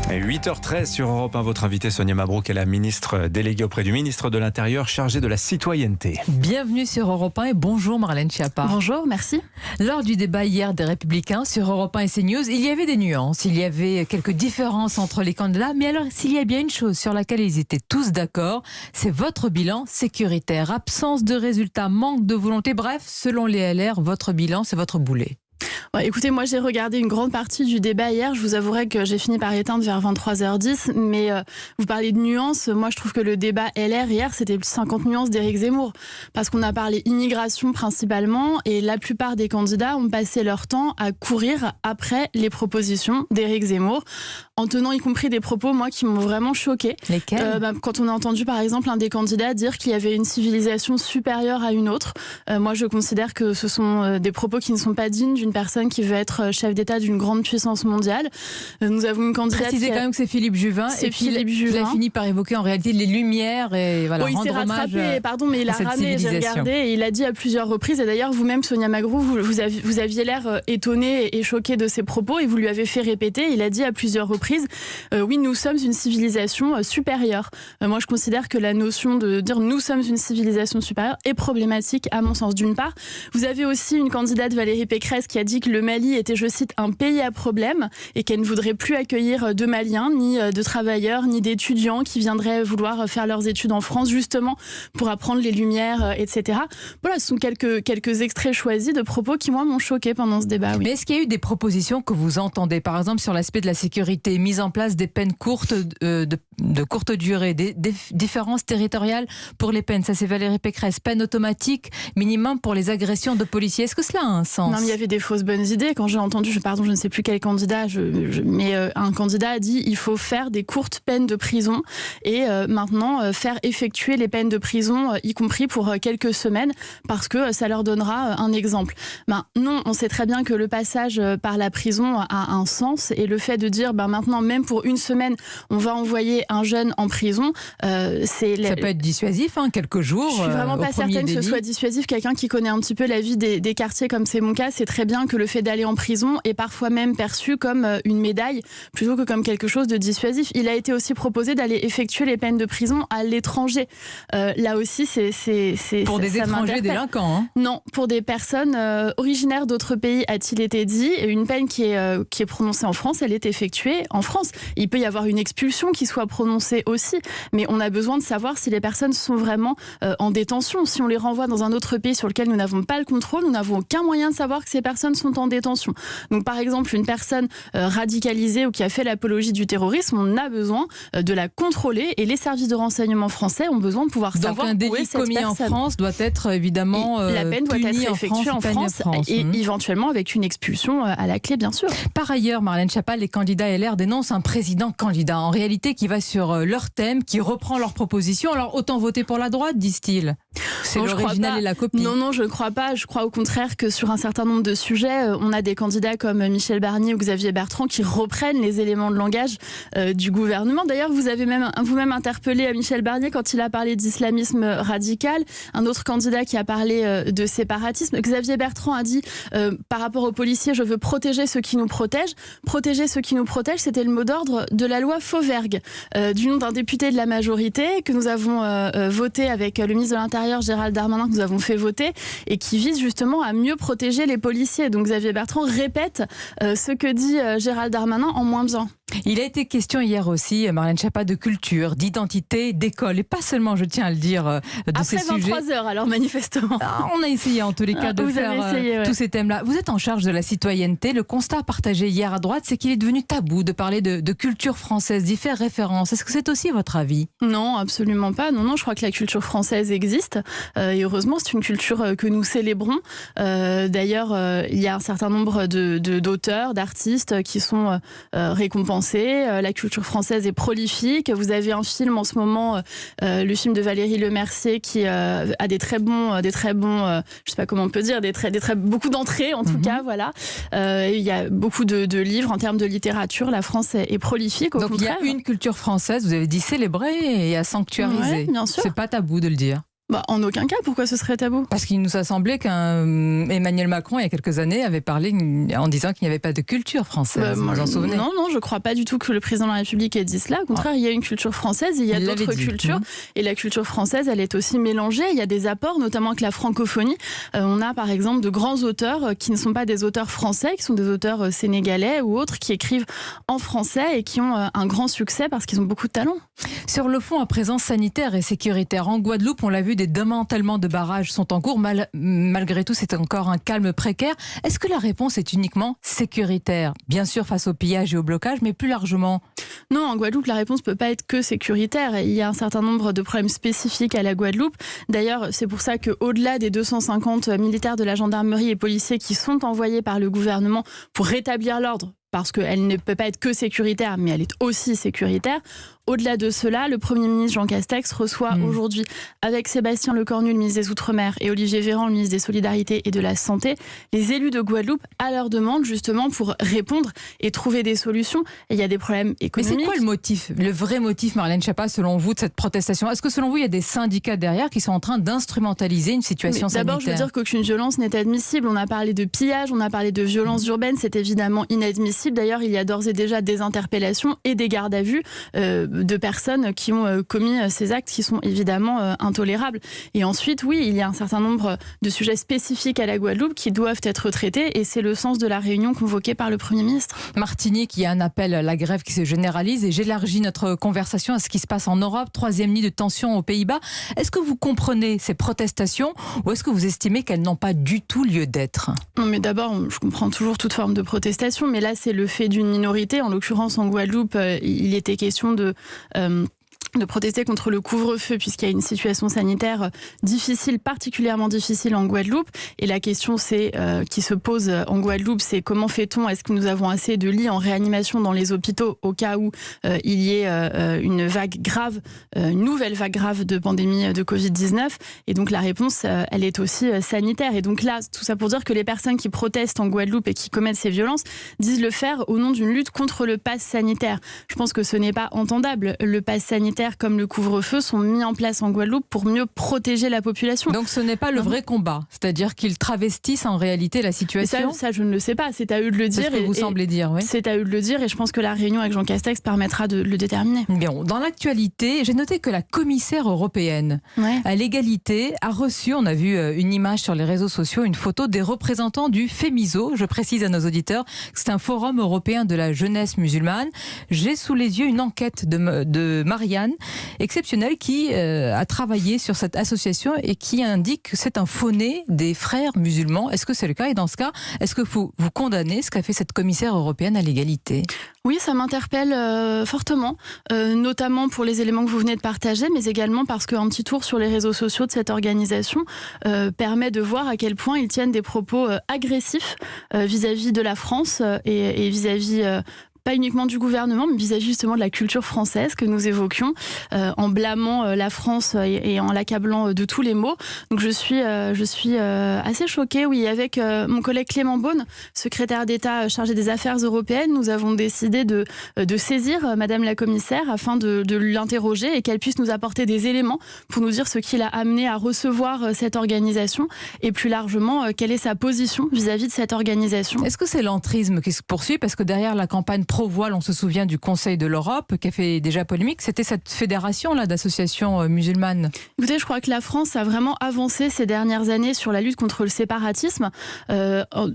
8h13 sur Europe 1, votre invitée Sonia Mabrouk est la ministre déléguée auprès du ministre de l'Intérieur chargée de la citoyenneté. Bienvenue sur Europe 1 et bonjour Marlène Schiappa. Bonjour, merci. Lors du débat hier des Républicains sur Europe 1 et CNews, il y avait des nuances, il y avait quelques différences entre les candidats, mais alors s'il y a bien une chose sur laquelle ils étaient tous d'accord, c'est votre bilan sécuritaire. Absence de résultats, manque de volonté, bref, selon les LR, votre bilan c'est votre boulet. Ouais, écoutez, moi j'ai regardé une grande partie du débat hier. Je vous avouerai que j'ai fini par éteindre vers 23h10. Mais vous parlez de nuances. Moi je trouve que le débat LR hier, c'était 50 nuances d'Éric Zemmour. Parce qu'on a parlé immigration principalement. Et la plupart des candidats ont passé leur temps à courir après les propositions d'Éric Zemmour. En tenant y compris des propos, moi, qui m'ont vraiment choquée. Lesquels quand on a entendu par exemple un des candidats dire qu'il y avait une civilisation supérieure à une autre. Moi je considère que ce sont des propos qui ne sont pas dignes d'une personne qui veut être chef d'État d'une grande puissance mondiale. Nous avons une candidate... Précisez quand même que c'est Philippe Juvin. C'est et puis Philippe Juvin. Il a fini par évoquer en réalité les lumières et voilà, il s'est rattrapé, mais il a ramé, j'ai regardé, et il a dit à plusieurs reprises, et d'ailleurs vous-même Sonia Mabrouk, vous aviez l'air étonné et choqué de ses propos, et vous lui avez fait répéter, il a dit à plusieurs reprises, oui, nous sommes une civilisation supérieure. Moi je considère que la notion de dire nous sommes une civilisation supérieure est problématique à mon sens. D'une part, vous avez aussi une candidate, Valérie Pécresse, qui a dit que le Mali était, je cite, un pays à problème et qu'elle ne voudrait plus accueillir de Maliens, ni de travailleurs, ni d'étudiants qui viendraient vouloir faire leurs études en France justement pour apprendre les Lumières, etc. Voilà, ce sont quelques extraits choisis de propos qui, moi, m'ont choqué pendant ce débat. Oui. Mais est-ce qu'il y a eu des propositions que vous entendez, par exemple sur l'aspect de la sécurité, mise en place des peines courtes, de courte durée, des différences territoriales pour les peines? Ça, c'est Valérie Pécresse. Peine automatique, minimum pour les agressions de policiers. Est-ce que cela a un sens? Non, mais il y avait des fausses bonnes idées. Quand j'ai entendu, je ne sais plus quel candidat, mais un candidat a dit il faut faire des courtes peines de prison et maintenant faire effectuer les peines de prison, y compris pour quelques semaines, parce que ça leur donnera un exemple. Non, on sait très bien que le passage par la prison a un sens, et le fait de dire maintenant, même pour une semaine, on va envoyer un jeune en prison, ça peut être dissuasif, quelques jours. Je suis vraiment pas certaine que ce soit dissuasif. Quelqu'un qui connaît un petit peu la vie des quartiers, comme c'est mon cas, c'est très bien que le fait d'aller en prison est parfois même perçu comme une médaille plutôt que comme quelque chose de dissuasif. Il a été aussi proposé d'aller effectuer les peines de prison à l'étranger. Là aussi, c'est pour des étrangers délinquants. Non, pour des personnes originaires d'autres pays, a-t-il été dit. Une peine qui est prononcée en France, elle est effectuée en France. Il peut y avoir une expulsion qui soit prononcée aussi, mais on a besoin de savoir si les personnes sont vraiment en détention. Si on les renvoie dans un autre pays sur lequel nous n'avons pas le contrôle, nous n'avons aucun moyen de savoir que ces personnes sont en détention. Donc par exemple, une personne radicalisée ou qui a fait l'apologie du terrorisme, on a besoin de la contrôler, et les services de renseignement français ont besoin de pouvoir savoir où est cette personne. Donc un délit commis en France doit être évidemment la peine doit être effectuée en France et éventuellement avec une expulsion à la clé, bien sûr. Par ailleurs, Marlène Schiappa, les candidats LR dénoncent un président candidat, en réalité qui va sur leur thème, qui reprend leurs propositions. Alors autant voter pour la droite, disent-ils. C'est l'original et la copie. Non, je ne crois pas. Je crois au contraire que sur un certain nombre de sujets, on a des candidats comme Michel Barnier ou Xavier Bertrand qui reprennent les éléments de langage du gouvernement. D'ailleurs, vous avez vous-même interpellé Michel Barnier quand il a parlé d'islamisme radical. Un autre candidat qui a parlé de séparatisme. Xavier Bertrand a dit par rapport aux policiers, je veux protéger ceux qui nous protègent. Protéger ceux qui nous protègent, c'était le mot d'ordre de la loi Fauvergue, du nom d'un député de la majorité que nous avons voté avec le ministre de l'Intérieur Gérald Darmanin, que nous avons fait voter, et qui vise justement à mieux protéger les policiers. Donc Xavier Bertrand répète ce que dit Gérald Darmanin en moins bien. Il a été question hier aussi, Marlène Schiappa, de culture, d'identité, d'école, et pas seulement, je tiens à le dire, de ces sujets. Après 23 heures, alors manifestement. On a essayé en tous les cas de faire tous ces thèmes-là. Vous êtes en charge de la citoyenneté. Le constat partagé hier à droite, c'est qu'il est devenu tabou de parler de culture française, d'y faire référence. Est-ce que c'est aussi votre avis? Non, absolument pas. Non, je crois que la culture française existe. Et heureusement, c'est une culture que nous célébrons. D'ailleurs, il y a un certain nombre d'auteurs, d'artistes qui sont récompensés. La culture française est prolifique. Vous avez un film en ce moment, le film de Valérie Lemercier, qui a des très bons, je sais pas comment on peut dire, beaucoup d'entrées en tout cas, voilà. Il y a beaucoup de livres en termes de littérature. La France est prolifique. Donc il y a une culture française, vous avez dit célébrer et à sanctuariser. Ouais, bien sûr. C'est pas tabou de le dire. En aucun cas, pourquoi ce serait tabou ? Parce qu'il nous a semblé qu'Emmanuel Macron, il y a quelques années, avait parlé en disant qu'il n'y avait pas de culture française. Vous vous en souvenez ? Non, je ne crois pas du tout que le président de la République ait dit cela. Au contraire, il y a une culture française, et il y a d'autres cultures. Et la culture française, elle est aussi mélangée. Il y a des apports, notamment avec la francophonie. On a par exemple de grands auteurs qui ne sont pas des auteurs français, qui sont des auteurs sénégalais ou autres, qui écrivent en français et qui ont un grand succès parce qu'ils ont beaucoup de talent. Sur le fond, à présent sanitaire et sécuritaire, en Guadeloupe, on l'a vu, des démantèlements de barrages sont en cours. Malgré tout, c'est encore un calme précaire. Est-ce que la réponse est uniquement sécuritaire ? Bien sûr, face au pillage et au blocage, mais plus largement. Non, en Guadeloupe, la réponse ne peut pas être que sécuritaire. Il y a un certain nombre de problèmes spécifiques à la Guadeloupe. D'ailleurs, c'est pour ça qu'au-delà des 250 militaires de la gendarmerie et policiers qui sont envoyés par le gouvernement pour rétablir l'ordre, parce qu'elle ne peut pas être que sécuritaire, mais elle est aussi sécuritaire. Au-delà de cela, le Premier ministre Jean Castex reçoit aujourd'hui, avec Sébastien Lecornu, le ministre des Outre-mer, et Olivier Véran, le ministre des Solidarités et de la Santé, les élus de Guadeloupe à leur demande, justement, pour répondre et trouver des solutions. Et il y a des problèmes économiques. Mais c'est quoi le motif, le vrai motif, Marlène Schiappa, selon vous, de cette protestation ? Est-ce que, selon vous, il y a des syndicats derrière qui sont en train d'instrumentaliser une situation sanitaire ? D'abord, je veux dire qu'aucune violence n'est admissible. On a parlé de pillage, on a parlé de violences urbaines, c'est évidemment inadmissible. D'ailleurs, il y a d'ores et déjà des interpellations et des gardes à vue de personnes qui ont commis ces actes qui sont évidemment intolérables. Et ensuite, oui, il y a un certain nombre de sujets spécifiques à la Guadeloupe qui doivent être traités, et c'est le sens de la réunion convoquée par le Premier ministre. Martinique, il y a un appel à la grève qui se généralise, et j'élargis notre conversation à ce qui se passe en Europe. 3e nuit de tension aux Pays-Bas. Est-ce que vous comprenez ces protestations, ou est-ce que vous estimez qu'elles n'ont pas du tout lieu d'être ? Non, mais d'abord, je comprends toujours toute forme de protestation, mais là, c'est le fait d'une minorité. En l'occurrence, en Guadeloupe, il était question de protester contre le couvre-feu, puisqu'il y a une situation sanitaire difficile, particulièrement difficile en Guadeloupe. Et la question qui se pose en Guadeloupe, c'est comment fait-on ? Est-ce que nous avons assez de lits en réanimation dans les hôpitaux au cas où il y ait une nouvelle vague grave de pandémie de Covid-19 ? Et donc la réponse, elle est aussi sanitaire. Et donc là, tout ça pour dire que les personnes qui protestent en Guadeloupe et qui commettent ces violences disent le faire au nom d'une lutte contre le pass sanitaire. Je pense que ce n'est pas entendable. Le pass sanitaire comme le couvre-feu sont mis en place en Guadeloupe pour mieux protéger la population. Donc ce n'est pas le vrai combat, c'est-à-dire qu'ils travestissent en réalité la situation. Ça, je ne le sais pas, c'est à eux de le dire. C'est ce que vous semblez dire, oui. C'est à eux de le dire, et je pense que la réunion avec Jean Castex permettra de le déterminer. Bien, dans l'actualité, j'ai noté que la commissaire européenne à l'égalité a reçu, on a vu une image sur les réseaux sociaux, une photo des représentants du FEMISO. Je précise à nos auditeurs que c'est un forum européen de la jeunesse musulmane. J'ai sous les yeux une enquête de Marianne, exceptionnelle, qui a travaillé sur cette association et qui indique que c'est un faux-né des frères musulmans. Est-ce que c'est le cas ? Et dans ce cas, est-ce que vous condamnez ce qu'a fait cette commissaire européenne à l'égalité ? Oui, ça m'interpelle fortement, notamment pour les éléments que vous venez de partager, mais également parce qu'un petit tour sur les réseaux sociaux de cette organisation permet de voir à quel point ils tiennent des propos agressifs vis-à-vis de la France et vis-à-vis pas uniquement du gouvernement, mais vis-à-vis justement de la culture française que nous évoquions, en blâmant la France et en l'accablant de tous les maux. Donc je suis assez choquée, oui, avec mon collègue Clément Beaune, secrétaire d'État chargé des affaires européennes. Nous avons décidé de saisir Madame la commissaire afin de l'interroger et qu'elle puisse nous apporter des éléments pour nous dire ce qui l'a amené à recevoir cette organisation et plus largement, quelle est sa position vis-à-vis de cette organisation. Est-ce que c'est l'entrisme qui se poursuit ? Parce que derrière la campagne pro-voile, on se souvient du Conseil de l'Europe qui a fait déjà polémique. C'était cette fédération-là d'associations musulmanes. Écoutez, je crois que la France a vraiment avancé ces dernières années sur la lutte contre le séparatisme.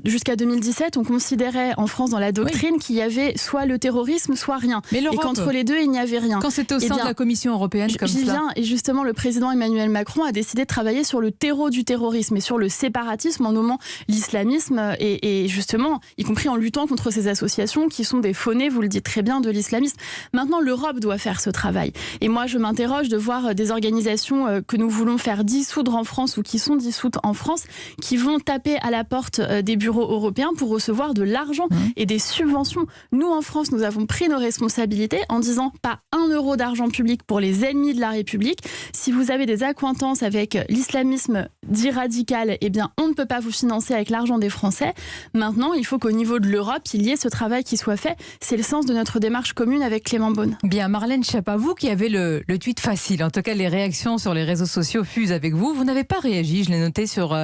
Jusqu'à 2017, on considérait en France dans la doctrine qu'il y avait soit le terrorisme, soit rien. Mais et qu'entre les deux, il n'y avait rien. Quand c'était au sein de la Commission européenne comme ça. J'y viens, et justement, le président Emmanuel Macron a décidé de travailler sur le terreau du terrorisme et sur le séparatisme en nommant l'islamisme et justement, y compris en luttant contre ces associations qui sont des faux-nés, vous le dites très bien, de l'islamisme. Maintenant, l'Europe doit faire ce travail. Et moi, je m'interroge de voir des organisations que nous voulons faire dissoudre en France ou qui sont dissoutes en France, qui vont taper à la porte des bureaux européens pour recevoir de l'argent et des subventions. Nous, en France, nous avons pris nos responsabilités en disant pas 1 euro d'argent public pour les ennemis de la République. Si vous avez des accointances avec l'islamisme dit radical, eh bien, on ne peut pas vous financer avec l'argent des Français. Maintenant, il faut qu'au niveau de l'Europe, il y ait ce travail qui soit fait. C'est le sens de notre démarche commune avec Clément Beaune. Bien, Marlène Schiappa, vous qui avez le tweet facile, en tout cas les réactions sur les réseaux sociaux fusent avec vous. Vous n'avez pas réagi, je l'ai noté sur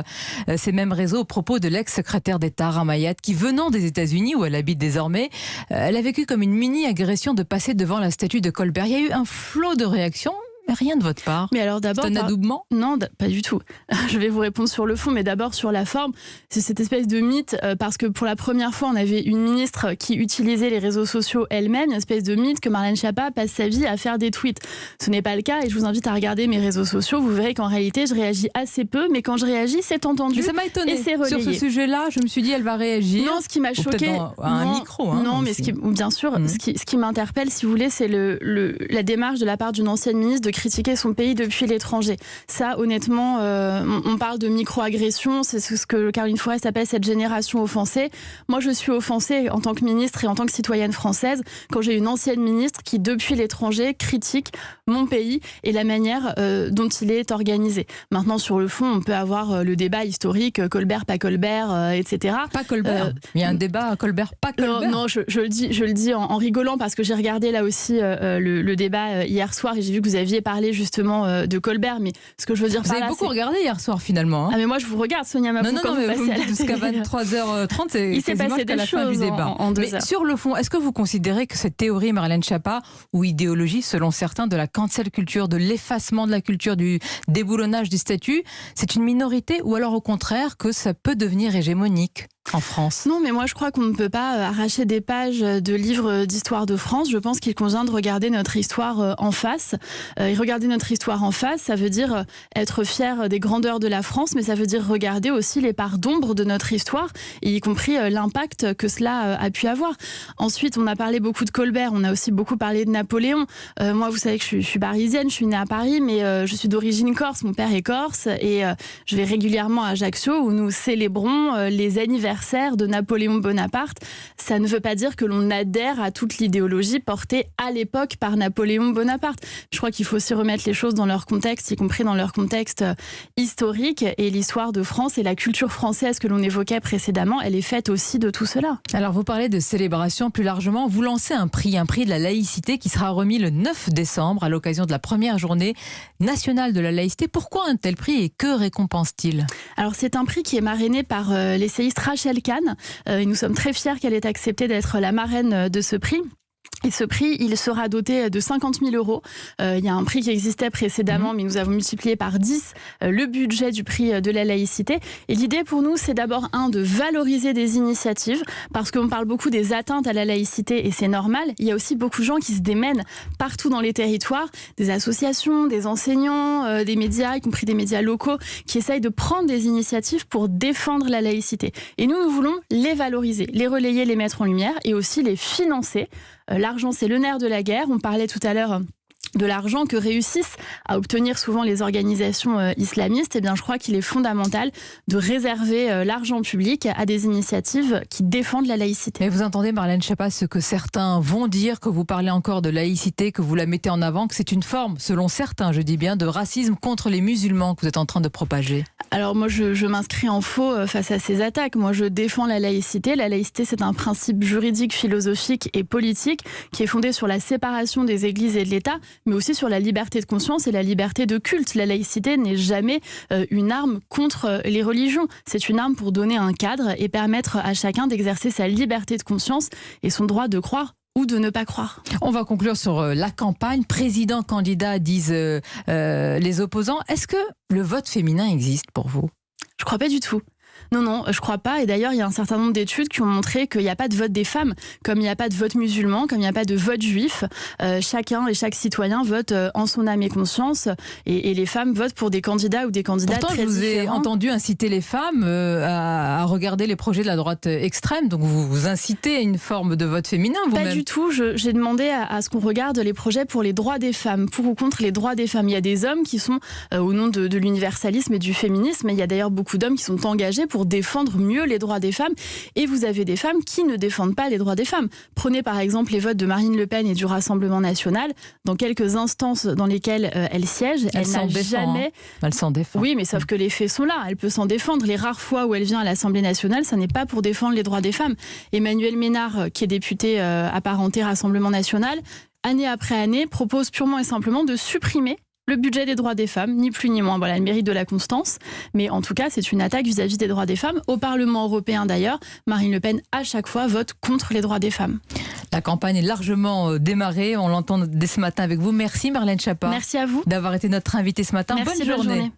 ces mêmes réseaux, au propos de l'ex-secrétaire d'État Ramayat, qui venant des États-Unis, où elle habite désormais, elle a vécu comme une mini-agression de passer devant la statue de Colbert. Il y a eu un flot de réactions. Rien de votre part. Mais alors d'abord, c'est un adoubement ? Non, pas du tout. Je vais vous répondre sur le fond, mais d'abord sur la forme. C'est cette espèce de mythe, parce que pour la première fois, on avait une ministre qui utilisait les réseaux sociaux elle-même, une espèce de mythe que Marlène Schiappa passe sa vie à faire des tweets. Ce n'est pas le cas, et je vous invite à regarder mes réseaux sociaux. Vous verrez qu'en réalité, je réagis assez peu, mais quand je réagis, c'est entendu. Mais ça m'a étonné. Et c'est relayé. Sur ce sujet-là, je me suis dit, elle va réagir. Non, ce qui m'a choqué, un micro. Hein, non, mais bien sûr, ce qui m'interpelle, si vous voulez, c'est la démarche de la part d'une ancienne ministre de critiquer son pays depuis l'étranger. Ça, honnêtement, on parle de micro-agression, c'est ce que Caroline Fourest appelle cette génération offensée. Moi, je suis offensée en tant que ministre et en tant que citoyenne française quand j'ai une ancienne ministre qui, depuis l'étranger, critique mon pays et la manière dont il est organisé. Maintenant, sur le fond, on peut avoir le débat historique, Colbert, pas Colbert, etc. Pas Colbert. Il y a un débat Colbert, pas Colbert. Non, je le dis en rigolant parce que j'ai regardé là aussi le débat hier soir et j'ai vu que vous aviez parlé justement de Colbert, mais ce que je veux dire vous avez beaucoup regardé hier soir finalement. Hein. Ah mais moi je vous regarde, Sonia Mabrouk. Non, mais vous me dites jusqu'à 23h30, il s'est passé des choses en 2 heures. Mais sur le fond, est-ce que vous considérez que cette théorie Marlène Schiappa, ou idéologie selon certains de la cancel culture, de l'effacement de la culture, du déboulonnage du statut, c'est une minorité ou alors au contraire que ça peut devenir hégémonique en France? Non, mais moi je crois qu'on ne peut pas arracher des pages de livres d'histoire de France. Je pense qu'il convient de regarder notre histoire en face. Et regarder notre histoire en face, ça veut dire être fier des grandeurs de la France, mais ça veut dire regarder aussi les parts d'ombre de notre histoire, et y compris l'impact que cela a pu avoir. Ensuite, on a parlé beaucoup de Colbert, on a aussi beaucoup parlé de Napoléon. Moi, vous savez que je suis parisienne, je suis née à Paris, mais je suis d'origine corse, mon père est corse, et je vais régulièrement à Ajaccio où nous célébrons les anniversaires de Napoléon Bonaparte. Ça ne veut pas dire que l'on adhère à toute l'idéologie portée à l'époque par Napoléon Bonaparte. Je crois qu'il faut aussi remettre les choses dans leur contexte, y compris dans leur contexte historique. Et l'histoire de France et la culture française que l'on évoquait précédemment, elle est faite aussi de tout cela. Alors vous parlez de célébration plus largement. Vous lancez un prix de la laïcité qui sera remis le 9 décembre à l'occasion de la première journée nationale de la laïcité. Pourquoi un tel prix et que récompense-t-il? Alors c'est un prix qui est marrainé par l'essayiste Rachel Kahn. Et nous sommes très fiers qu'elle ait accepté d'être la marraine de ce prix. Et ce prix, il sera doté de 50 000 €. Il y a un prix qui existait précédemment, mais nous avons multiplié par 10 le budget du prix de la laïcité. Et l'idée pour nous, c'est d'abord, de valoriser des initiatives, parce qu'on parle beaucoup des atteintes à la laïcité, et c'est normal. Il y a aussi beaucoup de gens qui se démènent partout dans les territoires, des associations, des enseignants, des médias, y compris des médias locaux, qui essayent de prendre des initiatives pour défendre la laïcité. Et nous voulons les valoriser, les relayer, les mettre en lumière, et aussi les financer. L'argent, c'est le nerf de la guerre. On parlait tout à l'heure de l'argent que réussissent à obtenir souvent les organisations islamistes. Eh bien, je crois qu'il est fondamental de réserver l'argent public à des initiatives qui défendent la laïcité. Mais vous entendez, Marlène Schiappa, ce que certains vont dire, que vous parlez encore de laïcité, que vous la mettez en avant, que c'est une forme, selon certains, je dis bien, de racisme contre les musulmans que vous êtes en train de propager. Alors moi, je m'inscris en faux face à ces attaques. Moi, je défends la laïcité. La laïcité, c'est un principe juridique, philosophique et politique qui est fondé sur la séparation des églises et de l'État, mais aussi sur la liberté de conscience et la liberté de culte. La laïcité n'est jamais une arme contre les religions. C'est une arme pour donner un cadre et permettre à chacun d'exercer sa liberté de conscience et son droit de croire ou de ne pas croire. On va conclure sur la campagne. Président, candidat, disent les opposants. Est-ce que le vote féminin existe pour vous? Je crois pas du tout. Non, je crois pas. Et d'ailleurs, il y a un certain nombre d'études qui ont montré qu'il n'y a pas de vote des femmes, comme il n'y a pas de vote musulman, comme il n'y a pas de vote juif. Chacun et chaque citoyen vote en son âme et conscience. Et les femmes votent pour des candidats ou des candidates très différents. Pourtant, je vous ai entendu inciter les femmes à regarder les projets de la droite extrême. Donc, vous incitez à une forme de vote féminin, vous-même? Pas du tout. J'ai demandé à ce qu'on regarde les projets pour les droits des femmes, pour ou contre les droits des femmes. Il y a des hommes qui sont au nom de l'universalisme et du féminisme. Et il y a d'ailleurs beaucoup d'hommes qui sont engagés pour pour défendre mieux les droits des femmes. Et vous avez des femmes qui ne défendent pas les droits des femmes. Prenez par exemple les votes de Marine Le Pen et du Rassemblement national. Dans quelques instances dans lesquelles elle siège, elle n'a jamais... Elle s'en défend. Oui, mais sauf que les faits sont là. Elle peut s'en défendre. Les rares fois où elle vient à l'Assemblée nationale, ça n'est pas pour défendre les droits des femmes. Emmanuel Ménard, qui est député apparenté Rassemblement national, année après année, propose purement et simplement de supprimer le budget des droits des femmes, ni plus ni moins. Voilà, elle mérite de la constance, mais en tout cas, c'est une attaque vis-à-vis des droits des femmes. Au Parlement européen d'ailleurs, Marine Le Pen, à chaque fois, vote contre les droits des femmes. La campagne est largement démarrée, on l'entend dès ce matin avec vous. Merci Marlène Schiappa. Merci à vous. D'avoir été notre invitée ce matin. Merci, bonne journée.